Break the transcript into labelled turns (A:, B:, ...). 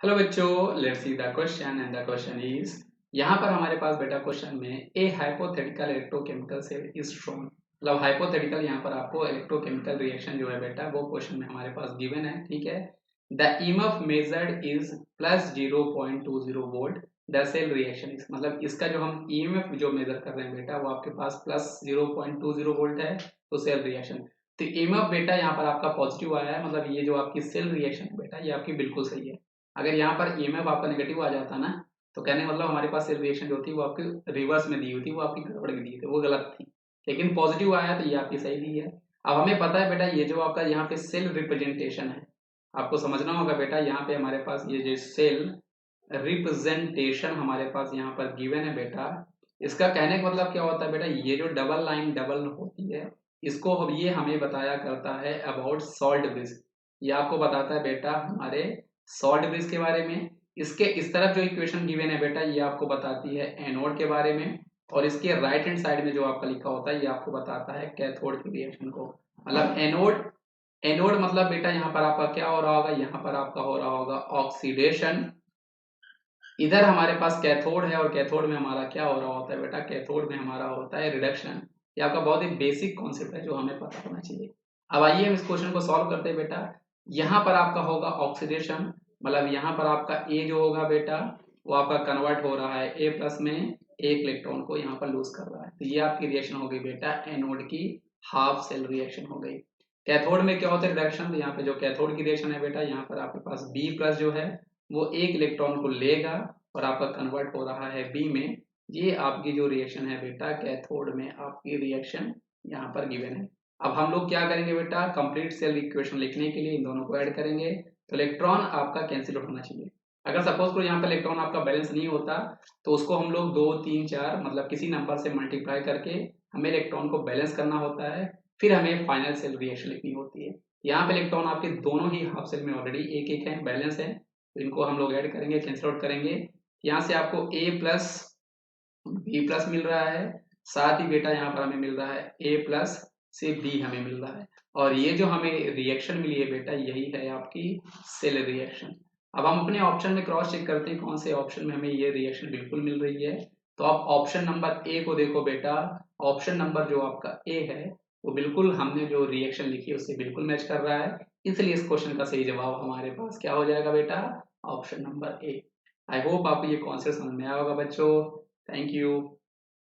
A: Hello बच्चों, let's see the question and the question is. यहाँ पर हमारे पास बेटा क्वेश्चन में a hypothetical electrochemical cell is shown. मतलब हाइपोथेटिकल यहाँ पर आपको इलेक्ट्रोकेमिकल रिएक्शन जो है बेटा वो क्वेश्चन में हमारे पास गिवन है। ठीक है, the EMF measured is plus 0.20 volt. The cell reaction is, मतलब इसका जो हम ईएमएफ जो मेजर कर रहे हैं बेटा वो आपके पास प्लस 0.20 वोल्ट है। तो सेल रिएक्शन, तो ईएमएफ बेटा यहाँ पर आपका पॉजिटिव आया है, मतलब ये जो आपकी सेल रिएक्शन है बेटा ये आपकी बिल्कुल सही है। अगर यहाँ पर ईएमएफ आपका नेगेटिव आ जाता ना, तो कहने का मतलब हमारे पास सेल रिएक्शन जो थी वो आपकी रिवर्स में दी हुई थी, वो आपकी गड़बड़ में दी थी, वो गलत थी। लेकिन पॉजिटिव आया तो ये आपकी सही दी है। अब हमें पता है बेटा ये जो आपका यहाँ पे सेल रिप्रेजेंटेशन है, आपको समझना होगा बेटा यहाँ पे हमारे पास ये जो सेल रिप्रेजेंटेशन हमारे पास यहाँ पर गिवन है बेटा, इसका कहने का मतलब क्या होता है बेटा, ये जो डबल लाइन डबल होती है इसको अब ये हमें बताया करता है अबाउट सॉल्ट ब्रिज। ये आपको बताता है बेटा हमारे सॉल्ट ब्रिज के बारे में। इसके इस तरफ जो इक्वेशन गिवन है बेटा ये आपको बताती है एनोड के बारे में, और इसके राइट हैंड साइड में जो आपका लिखा होता है ये आपको बताता है कैथोड की रिएक्शन को। मतलब एनोड, एनोड मतलब बेटा यहाँ पर आपका क्या हो रहा होगा, यहाँ पर आपका हो रहा होगा ऑक्सीडेशन। इधर हमारे पास कैथोड है और कैथोड में हमारा क्या हो रहा होता है बेटा, कैथोड में हमारा होता है रिडक्शन। ये आपका बहुत ही बेसिक कॉन्सेप्ट है जो हमें पता होना चाहिए। अब आइए हम इस क्वेश्चन को सॉल्व करते हैं बेटा। यहाँ पर आपका होगा ऑक्सीडेशन, मतलब यहाँ पर आपका ए जो होगा बेटा वो आपका कन्वर्ट हो रहा है ए प्लस में, एक इलेक्ट्रॉन को यहाँ पर लूज कर रहा है। तो ये आपकी रिएक्शन हो गई बेटा एनोड की हाफ सेल रिएक्शन हो गई। कैथोड में क्या होता है रिडक्शन, तो यहाँ पे जो कैथोड की रिएक्शन है बेटा यहाँ पर आपके पास बी प्लस जो है वो एक इलेक्ट्रॉन को लेगा और आपका कन्वर्ट हो रहा है बी में। ये आपकी जो रिएक्शन है बेटा कैथोड में आपकी रिएक्शन यहाँ पर गिवन है। अब हम लोग क्या करेंगे बेटा, कंप्लीट सेल इक्वेशन लिखने के लिए इन दोनों को ऐड करेंगे तो इलेक्ट्रॉन आपका कैंसिल होना चाहिए। अगर सपोज करो यहाँ पर इलेक्ट्रॉन आपका बैलेंस नहीं होता तो उसको हम लोग 2 3 4 मतलब किसी नंबर से मल्टीप्लाई करके हमें इलेक्ट्रॉन को बैलेंस करना होता है, फिर हमें फाइनल सेल रिएक्शन लिखनी होती है। यहाँ पे इलेक्ट्रॉन आपके दोनों ही हाफ सेल में ऑलरेडी एक एक है, बैलेंस है, तो इनको हम लोग ऐड करेंगे, कैंसिल आउट करेंगे। यहाँ से आपको ए प्लस बी प्लस मिल रहा है, साथ ही बेटा यहाँ पर हमें मिल रहा है ए प्लस से बी हमें मिल रहा है, और ये जो हमें रिएक्शन मिली है बेटा यही है आपकी सेल रिएक्शन। अब हम अपने ऑप्शन में क्रॉस चेक करते हैं कौन से ऑप्शन में हमें ये रिएक्शन बिल्कुल मिल रही है। तो आप ऑप्शन नंबर ए को देखो बेटा, ऑप्शन नंबर जो आपका ए है वो बिल्कुल हमने जो रिएक्शन लिखी है उससे बिल्कुल मैच कर रहा है, इसलिए इस क्वेश्चन का सही जवाब हमारे पास क्या हो जाएगा बेटा, option number A. I hope आपको ये कॉन्सेप्ट समझ में आया होगा बच्चों। Thank you.